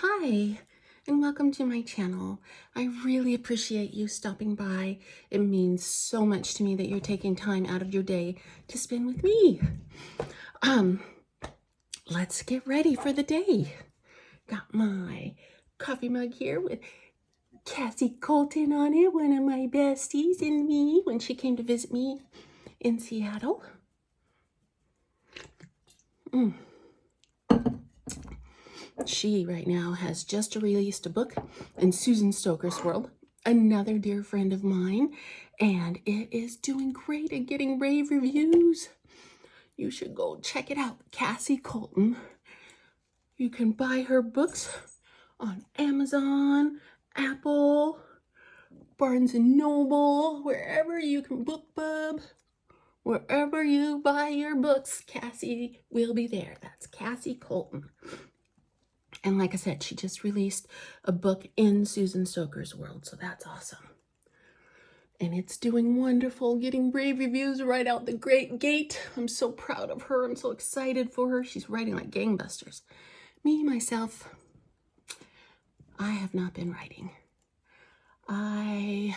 Hi, and welcome to my channel. I really appreciate you stopping by. It means so much to me that you're taking time out of your day to spend with me. Let's get ready for the day. Got my coffee mug here with Cassie Colton on it, one of my besties, and me when she came to visit me in Seattle. She right now has just released a book in Susan Stoker's world, another dear friend of mine, and it is doing great and getting rave reviews. You should go check it out, Cassie Colton. You can buy her books on Amazon, Apple, Barnes & Noble, wherever you can BookBub. Wherever you buy your books, Cassie will be there. That's Cassie Colton. And like I said, she just released a book in Susan Stoker's world, so that's awesome. And it's doing wonderful, getting rave reviews right out the great gate. I'm so proud of her. I'm so excited for her. She's writing like gangbusters. Me, myself, I have not been writing. I've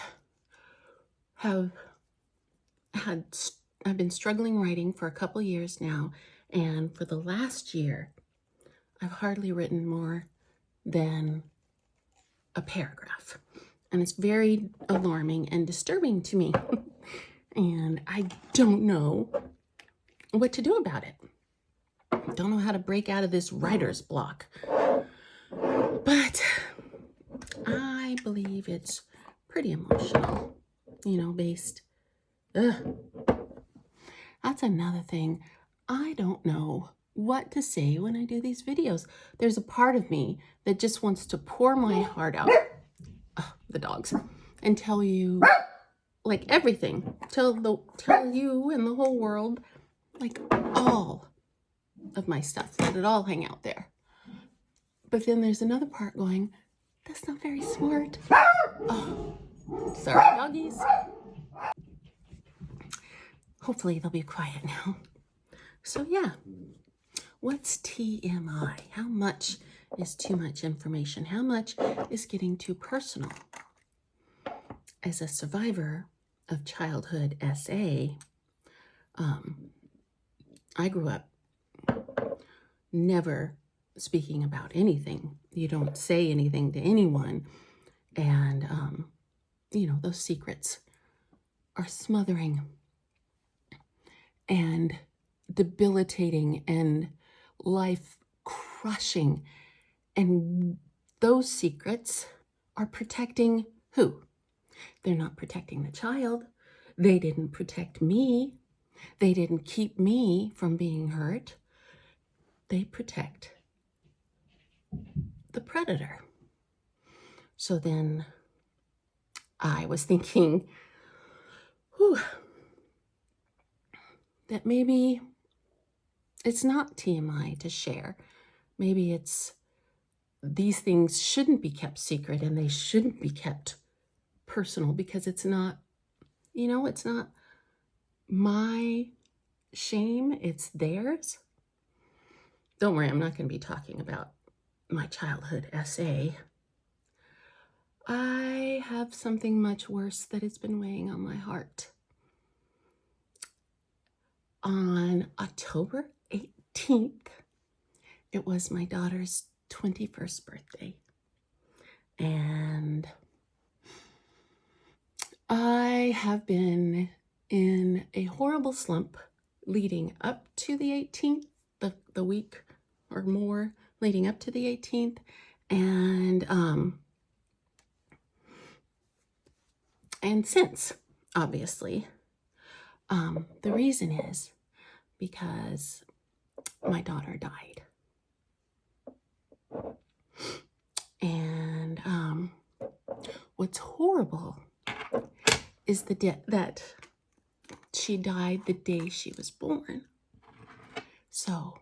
been struggling writing for a couple years now, and for the last year, I've hardly written more than a paragraph. And it's very alarming and disturbing to me. And I don't know what to do about it. I don't know how to break out of this writer's block. But I believe it's pretty emotional, based. That's another thing. I don't know what to say when I do these videos. There's a part of me that just wants to pour my heart out, the dogs, and tell you like everything. Tell you and the whole world like all of my stuff. Let it all hang out there. But then there's another part going, that's not very smart. Oh, sorry, doggies. Hopefully they'll be quiet now. So yeah, what's TMI? How much is too much information? How much is getting too personal? As a survivor of childhood SA, I grew up never speaking about anything. You don't say anything to anyone. And, those secrets are smothering and debilitating and life crushing. And those secrets are protecting who? They're not protecting the child. They didn't protect me. They didn't keep me from being hurt. They protect the predator. So then I was thinking, that maybe it's not TMI to share. Maybe it's these things shouldn't be kept secret and they shouldn't be kept personal because it's not, it's not my shame, it's theirs. Don't worry, I'm not going to be talking about my childhood SA. I have something much worse that has been weighing on my heart. On October 18th, it was my daughter's 21st birthday. And I have been in a horrible slump leading up to the 18th, the week or more leading up to the 18th. And since, obviously, the reason is because my daughter died. And what's horrible is that she died the day she was born. So,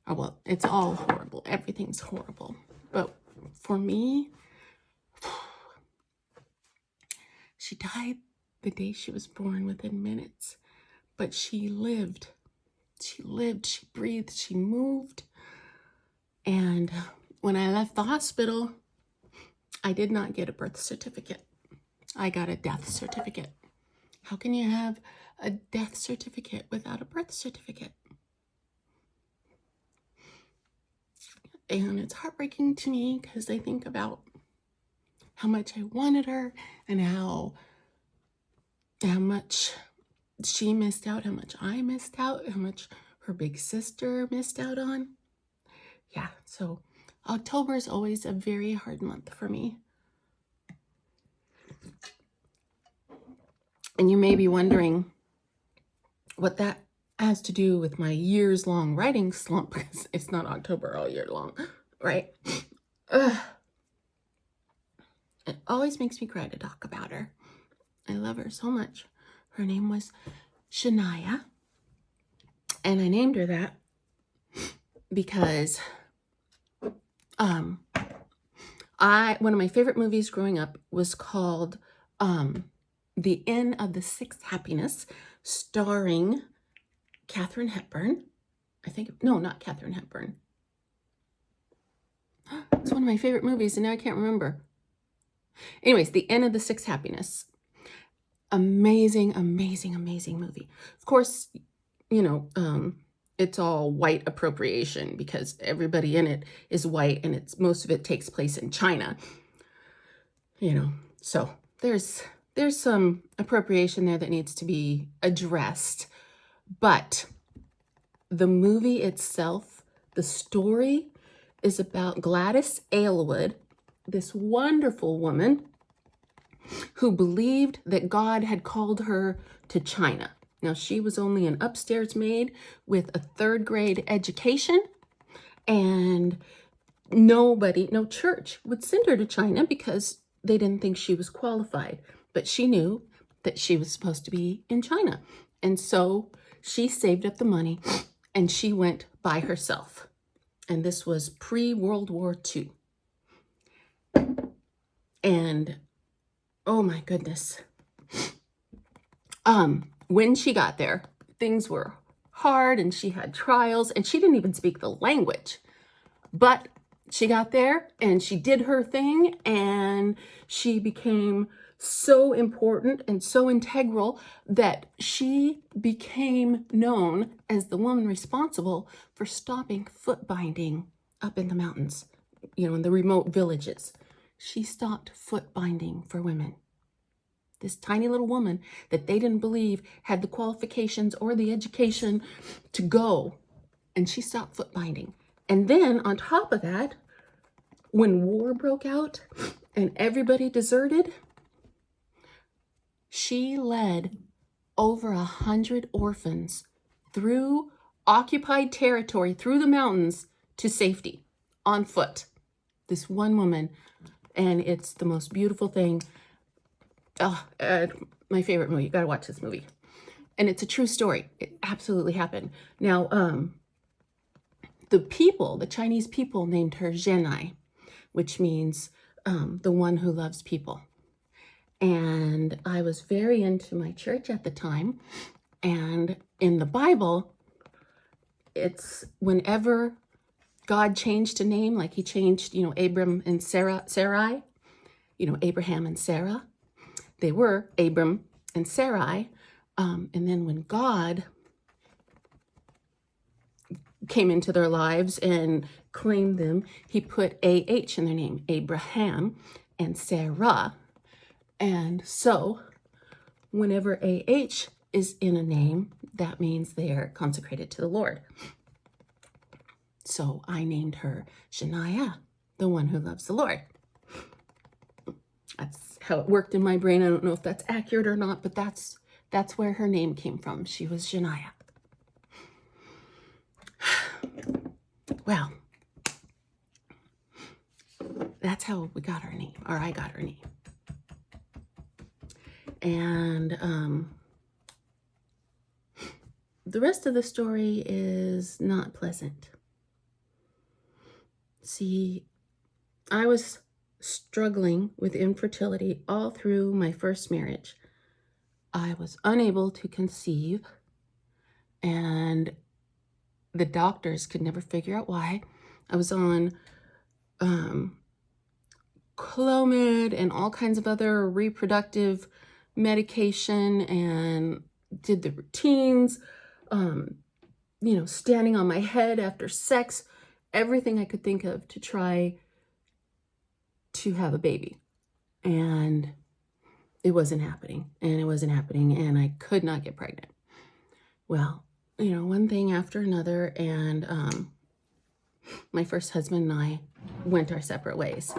well, it's all horrible. Everything's horrible. But for me, she died the day she was born within minutes. But she lived. She lived, she breathed, she moved. And when I left the hospital, I did not get a birth certificate. I got a death certificate. How can you have a death certificate without a birth certificate? And it's heartbreaking to me because I think about how much I wanted her and how much she missed out, how much I missed out, how much her big sister missed out on. Yeah, so October is always a very hard month for me. And you may be wondering what that has to do with my years-long writing slump, because it's not October all year long, right? Ugh. It always makes me cry to talk about her. I love her so much. Her name was Shania, and I named her that because one of my favorite movies growing up was called The Inn of the Sixth Happiness, starring Katharine Hepburn. No, not Katharine Hepburn. It's one of my favorite movies, and now I can't remember. Anyways, The Inn of the Sixth Happiness. Amazing, amazing, amazing movie. Of course, it's all white appropriation because everybody in it is white, and most of it takes place in China. So there's some appropriation there that needs to be addressed. But the movie itself, the story, is about Gladys Aylward, this wonderful woman who believed that God had called her to China. Now, she was only an upstairs maid with a 3rd grade education, and no church would send her to China because they didn't think she was qualified. But she knew that she was supposed to be in China. And so she saved up the money and she went by herself. And this was pre-World War II. And oh my goodness. When she got there, things were hard and she had trials and she didn't even speak the language. But she got there and she did her thing and she became so important and so integral that she became known as the woman responsible for stopping foot binding up in the mountains, in the remote villages. She stopped foot binding for women. This tiny little woman that they didn't believe had the qualifications or the education to go, and she stopped foot binding. And then on top of that, when war broke out and everybody deserted, she led over 100 orphans through occupied territory, through the mountains, to safety on foot. This one woman, and it's the most beautiful thing. My favorite movie. You got to watch this movie. And it's a true story. It absolutely happened. Now, the Chinese people named her Zhenai, which means the one who loves people. And I was very into my church at the time. And in the Bible, it's whenever God changed a name, like he changed, Abram and Sarai, Abraham and Sarah. They were Abram and Sarai. And then when God came into their lives and claimed them, he put A-H in their name, Abraham and Sarah. And so whenever A-H is in a name, that means they are consecrated to the Lord. So I named her Shania, the one who loves the Lord. That's how it worked in my brain. I don't know if that's accurate or not, but that's where her name came from. She was Shania. Well, that's how we got her name, or I got her name. And the rest of the story is not pleasant. See, I was struggling with infertility all through my first marriage. I was unable to conceive, and the doctors could never figure out why. I was on Clomid and all kinds of other reproductive medication, and did the routines, standing on my head after sex, everything I could think of to try to have a baby. And it wasn't happening, and I could not get pregnant. Well, one thing after another, and my first husband and I went our separate ways.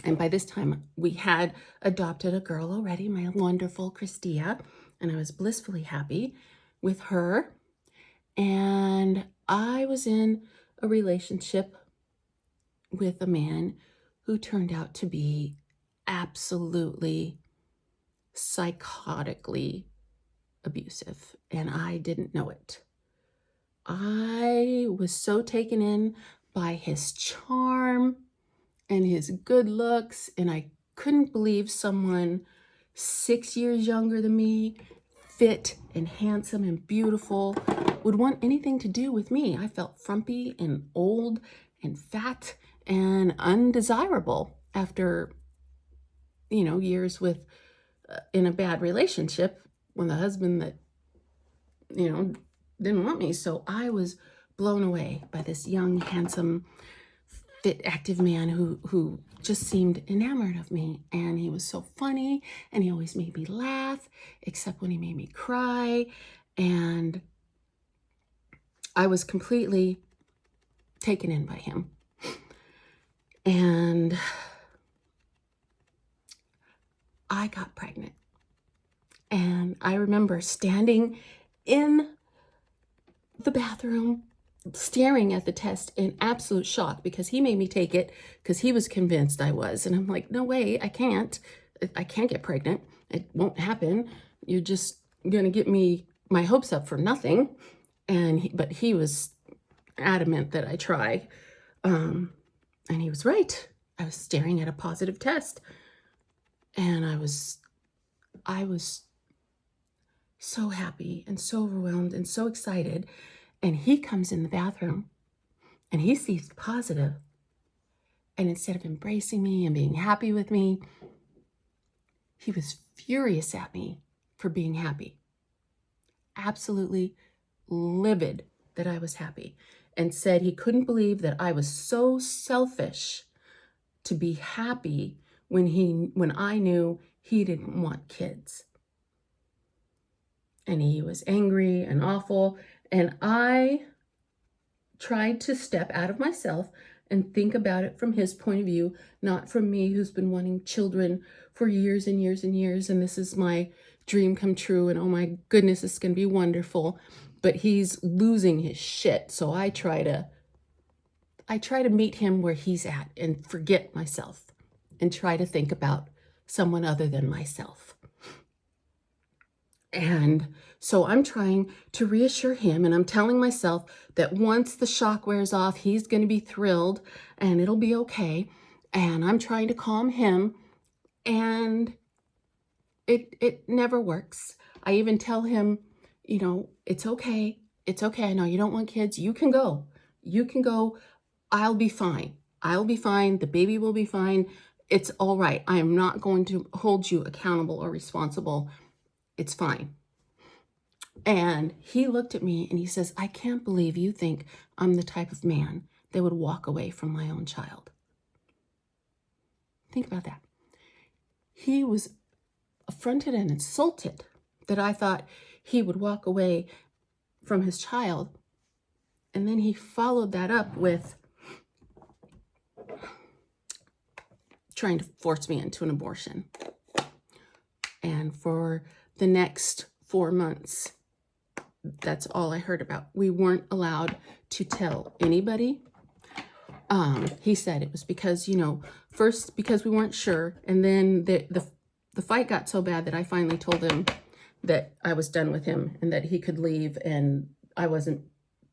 And by this time, we had adopted a girl already, my wonderful Christia, and I was blissfully happy with her. And I was in a relationship with a man who turned out to be absolutely psychotically abusive, and I didn't know it. I was so taken in by his charm and his good looks, and I couldn't believe someone 6 years younger than me, fit and handsome and beautiful, would want anything to do with me. I felt frumpy and old and fat and undesirable after, years with in a bad relationship with a husband that, didn't want me. So I was blown away by this young, handsome, fit, active man who just seemed enamored of me. And he was so funny, and he always made me laugh, except when he made me cry. And I was completely taken in by him. And I got pregnant. And I remember standing in the bathroom, staring at the test in absolute shock, because he made me take it because he was convinced I was. And I'm like, no way, I can't get pregnant. It won't happen. You're just going to get me my hopes up for nothing. But he was adamant that I try. And he was right. I was staring at a positive test. And I was so happy and so overwhelmed and so excited. And he comes in the bathroom and he sees positive. And instead of embracing me and being happy with me, he was furious at me for being happy. Absolutely livid that I was happy, and said he couldn't believe that I was so selfish to be happy when I knew he didn't want kids. And he was angry and awful. And I tried to step out of myself and think about it from his point of view, not from me, who's been wanting children for years and years and years. And this is my dream come true. And oh my goodness, it's going to be wonderful. But he's losing his shit. So I try to meet him where he's at and forget myself and try to think about someone other than myself. And so I'm trying to reassure him, and I'm telling myself that once the shock wears off, he's going to be thrilled and it'll be okay. And I'm trying to calm him, and it never works. I even tell him, it's okay. It's okay. I know you don't want kids. You can go. I'll be fine. The baby will be fine. It's all right. I am not going to hold you accountable or responsible. It's fine. And he looked at me and he says, I can't believe you think I'm the type of man that would walk away from my own child. Think about that. He was affronted and insulted that I thought he would walk away from his child. And then he followed that up with trying to force me into an abortion. And for the next 4 months, that's all I heard about. We weren't allowed to tell anybody. He said it was because, first because we weren't sure. And then the fight got so bad that I finally told him that I was done with him and that he could leave and I wasn't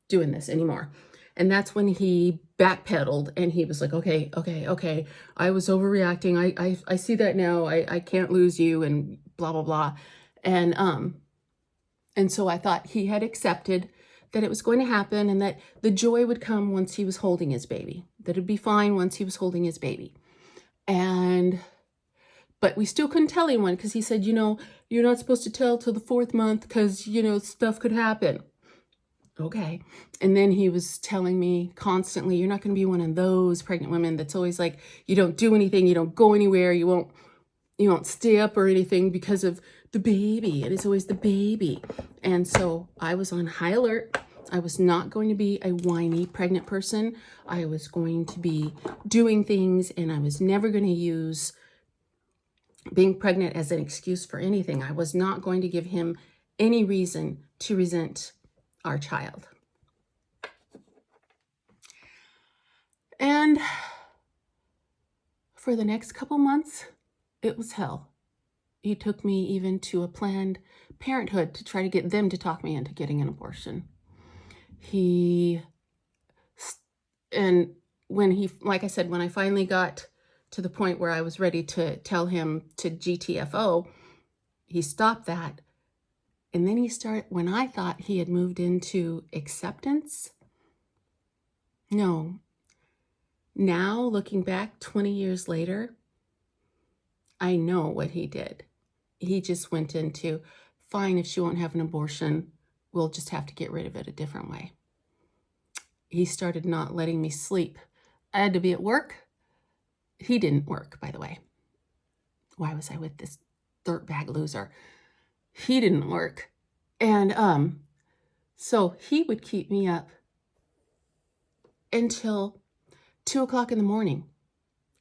doing this anymore. And that's when he backpedaled and he was like, okay. I was overreacting. I see that now. I can't lose you and blah, blah, blah. And so I thought he had accepted that it was going to happen and that the joy would come once he was holding his baby, that it'd be fine once he was holding his baby. But we still couldn't tell anyone because he said, you're not supposed to tell till the 4th month because, stuff could happen. Okay. And then he was telling me constantly, you're not going to be one of those pregnant women that's always like, you don't do anything, you don't go anywhere, you won't stay up or anything because of the baby. It is always the baby. And so I was on high alert. I was not going to be a whiny pregnant person. I was going to be doing things, and I was never going to use being pregnant as an excuse for anything. I was not going to give him any reason to resent our child. And for the next couple months, it was hell. He took me even to a Planned Parenthood to try to get them to talk me into getting an abortion. Like I said, when I finally got to the point where I was ready to tell him to GTFO, he stopped that. And then when I thought he had moved into acceptance, no. Now, looking back 20 years later, I know what he did. He just went into, fine, if she won't have an abortion, we'll just have to get rid of it a different way. He started not letting me sleep. I had to be at work. He didn't work, by the way. Why was I with this dirtbag loser? He didn't work. And so he would keep me up until 2 o'clock in the morning.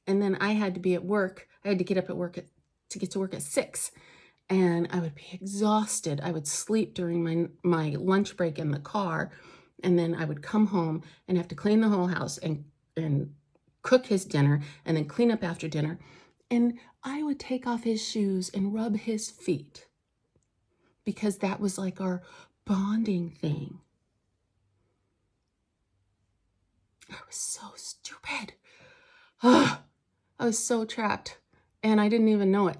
And then I had to be at work. I had to get up at work to get to work at 6. And I would be exhausted. I would sleep during my lunch break in the car. And then I would come home and have to clean the whole house and cook his dinner and then clean up after dinner. And I would take off his shoes and rub his feet because that was like our bonding thing. I was so stupid. I was so trapped and I didn't even know it.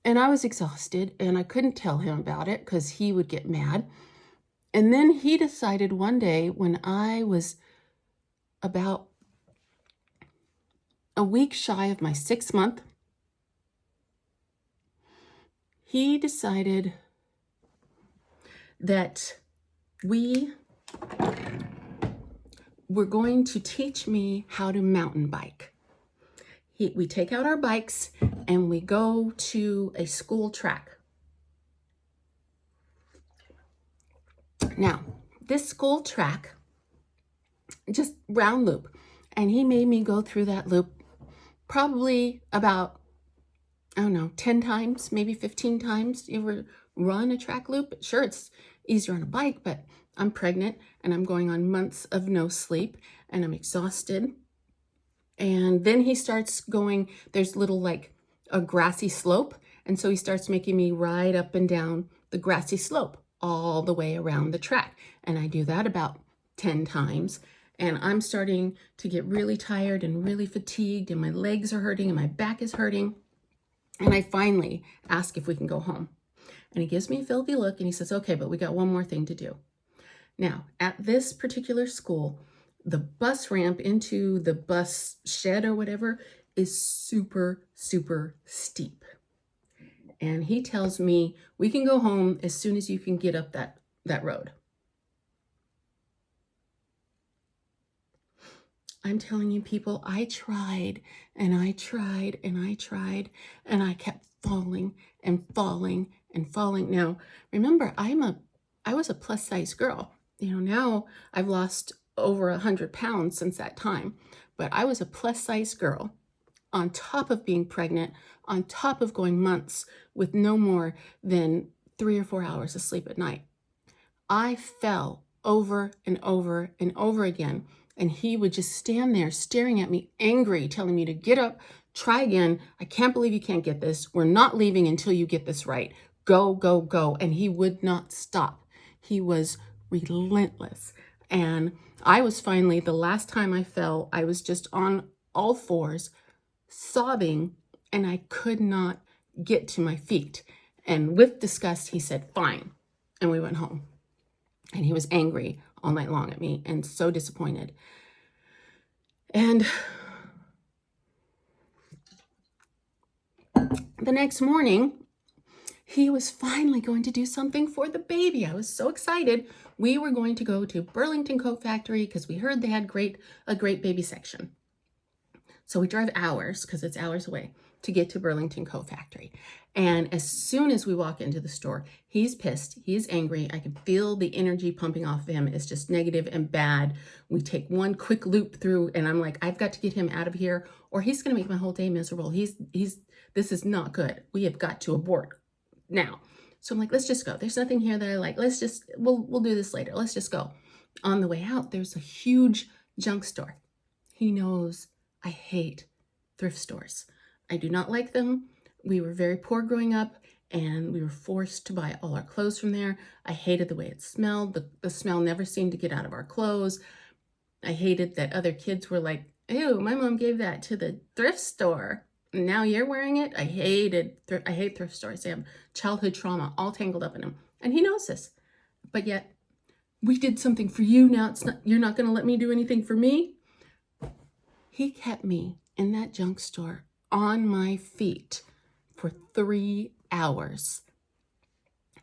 And I was exhausted and I couldn't tell him about it because he would get mad. And then he decided one day when I was about a week shy of my 6th month, he decided that we were going to teach me how to mountain bike. We take out our bikes and we go to a school track. Now, this school track, just round loop, and he made me go through that loop probably about, 10 times, maybe 15 times. You ever run a track loop? Sure, it's easier on a bike, but I'm pregnant and I'm going on months of no sleep and I'm exhausted. And then he starts going, there's a grassy slope. And so he starts making me ride up and down the grassy slope all the way around the track. And I do that about 10 times. And I'm starting to get really tired and really fatigued and my legs are hurting and my back is hurting. And I finally ask if we can go home. And he gives me a filthy look and he says, okay, but we got one more thing to do. Now, at this particular school, the bus ramp into the bus shed or whatever is super, super steep. And he tells me we can go home as soon as you can get up that road. I'm telling you, people, I tried and I tried and I tried and I kept falling and falling and falling. Now, remember, I was a plus size girl. Now I've lost over 100 pounds since that time, but I was a plus size girl on top of being pregnant, on top of going months with no more than 3 or 4 hours of sleep at night. I fell over and over and over again. And he would just stand there staring at me, angry, telling me to get up, try again. I can't believe you can't get this. We're not leaving until you get this right. Go, go, go. And he would not stop. He was relentless. And I was finally, the last time I fell, I was just on all fours, sobbing, and I could not get to my feet. And with disgust, he said, fine. And we went home. And he was angry all night long at me and so disappointed. And the next morning, he was finally going to do something for the baby. I was so excited. We were going to go to Burlington Coat Factory because we heard they had a great baby section. So we drive hours, because it's hours away, to get to Burlington Coat Factory. And as soon as we walk into the store, he's pissed. He's angry. I can feel the energy pumping off of him. It's just negative and bad. We take one quick loop through, and I'm like, I've got to get him out of here, or he's going to make my whole day miserable. This is not good. We have got to abort now. So I'm like, let's just go. There's nothing here that I like. We'll do this later. Let's just go. On the way out, there's a huge junk store. He knows I hate thrift stores. I do not like them. We were very poor growing up, and we were forced to buy all our clothes from there. I hated the way it smelled. The smell never seemed to get out of our clothes. I hated that other kids were like, ew, my mom gave that to the thrift store. Now you're wearing it. I hate thrift stores. They have childhood trauma all tangled up in them. And he knows this. But yet, we did something for you. Now you're not going to let me do anything for me. He kept me in that junk store on my feet for 3 hours.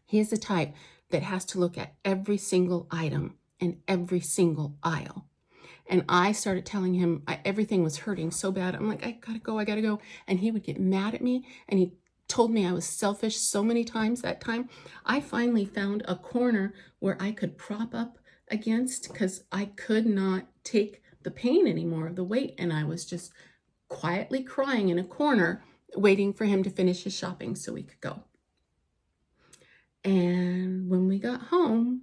He is the type that has to look at every single item in every single aisle. And I started telling him everything was hurting so bad. I'm like, I gotta go. And he would get mad at me. And he told me I was selfish so many times that time. I finally found a corner where I could prop up against, because I could not take the pain anymore of the weight. And I was just quietly crying in a corner, waiting for him to finish his shopping so we could go. And when we got home,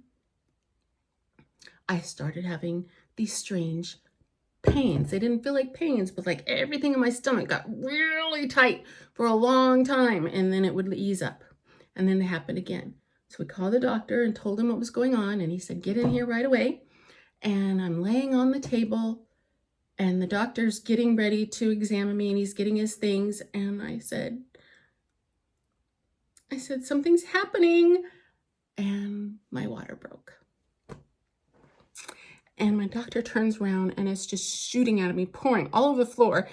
I started having these strange pains. They didn't feel like pains, but like everything in my stomach got really tight for a long time, and then it would ease up, and then it happened again. So we called the doctor and told him what was going on, and he said, get in here right away. And I'm laying on the table, and the doctor's getting ready to examine me, and he's getting his things, and I said, something's happening, and my water broke. And my doctor turns around, and it's just shooting out of me, pouring all over the floor.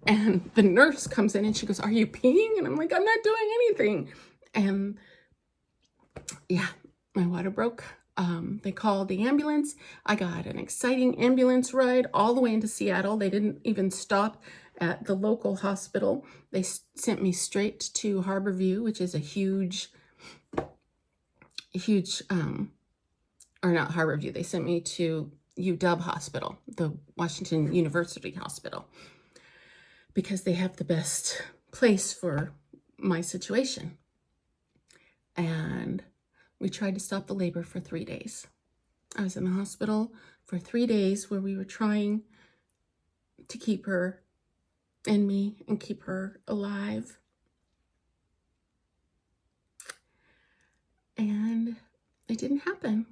And the nurse comes in, and she goes, are you peeing? And I'm like, I'm not doing anything. And yeah, my water broke. They called the ambulance. I got an exciting ambulance ride all the way into Seattle. They didn't even stop at the local hospital. They sent me straight to Harborview, which is a huge, or not Harborview. They sent me to UW Hospital, the Washington University Hospital, because they have the best place for my situation. And we tried to stop the labor for 3 days. I was in the hospital for 3 days where we were trying to keep her in me and keep her alive. And it didn't happen.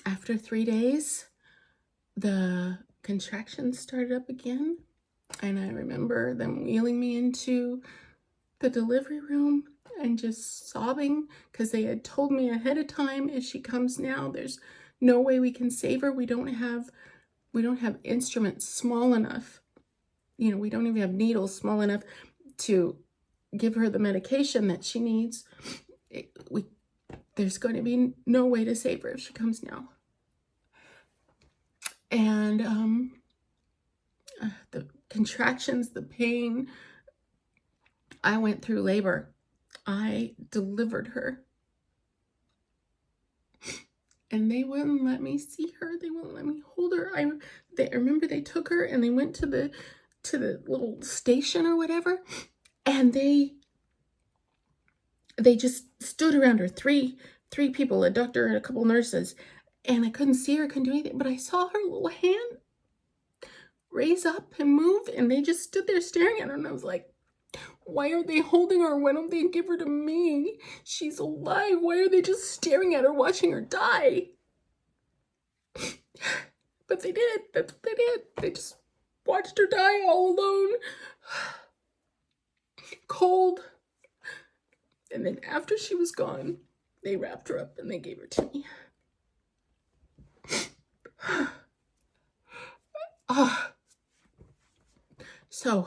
After 3 days, the contractions started up again. And I remember them wheeling me into the delivery room and just sobbing, because they had told me ahead of time, if she comes now, there's no way we can save her. We don't have instruments small enough. We don't even have needles small enough to give her the medication that she needs. There's going to be no way to save her if she comes now. And the contractions, the pain, I went through labor. I delivered her. And they wouldn't let me see her. They wouldn't let me hold her. I remember they took her and they went to the little station or whatever. And they just stood around her. Three people, a doctor and a couple nurses. And I couldn't see her, couldn't do anything. But I saw her little hand raise up and move. And they just stood there staring at her. And I was like, why are they holding her? Why don't they give her to me? She's alive. Why are they just staring at her, watching her die? But they did. That's what they did. They just watched her die all alone. Cold. And then after she was gone, they wrapped her up and they gave her to me. Ah, so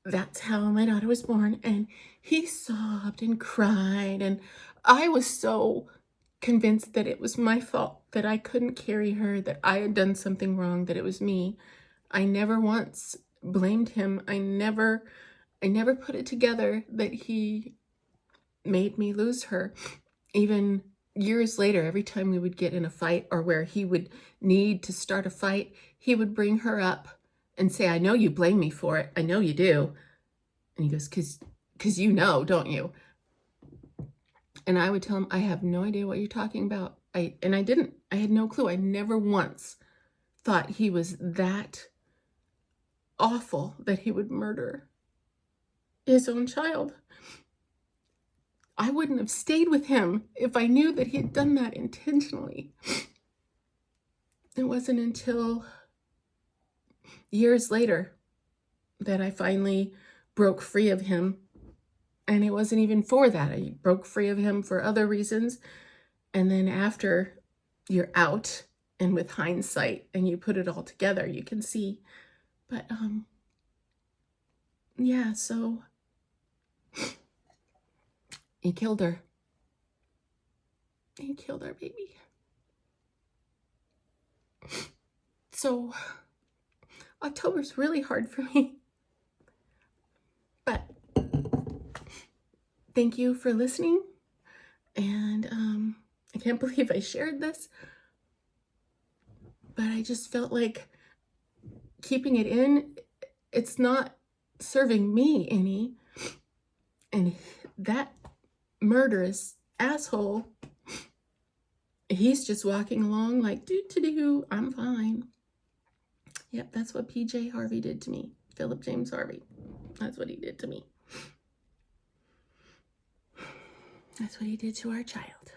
that's how my daughter was born, and he sobbed and cried, and I was so convinced that it was my fault, that I couldn't carry her, that I had done something wrong, that it was me. I never once blamed him. I never put it together that he made me lose her. Even years later, every time we would get in a fight, or where he would need to start a fight, he would bring her up and say, I know you blame me for it. I know you do. And he goes, because you know, don't you? And I would tell him, I have no idea what you're talking about. I didn't. I had no clue. I never once thought he was that awful that he would murder his own child. I wouldn't have stayed with him if I knew that he had done that intentionally. It wasn't until years later that I finally broke free of him. And it wasn't even for that. I broke free of him for other reasons. And then after you're out, and with hindsight, and you put it all together, you can see. But yeah, so he killed her. He killed our baby. So October's really hard for me. But thank you for listening. And I can't believe I shared this. But I just felt like keeping it in, it's not serving me any. And that murderous asshole, he's just walking along like, doo-doo-doo, I'm fine. Yep, that's what PJ Harvey did to me. Philip James Harvey. That's what he did to me. That's what he did to our child.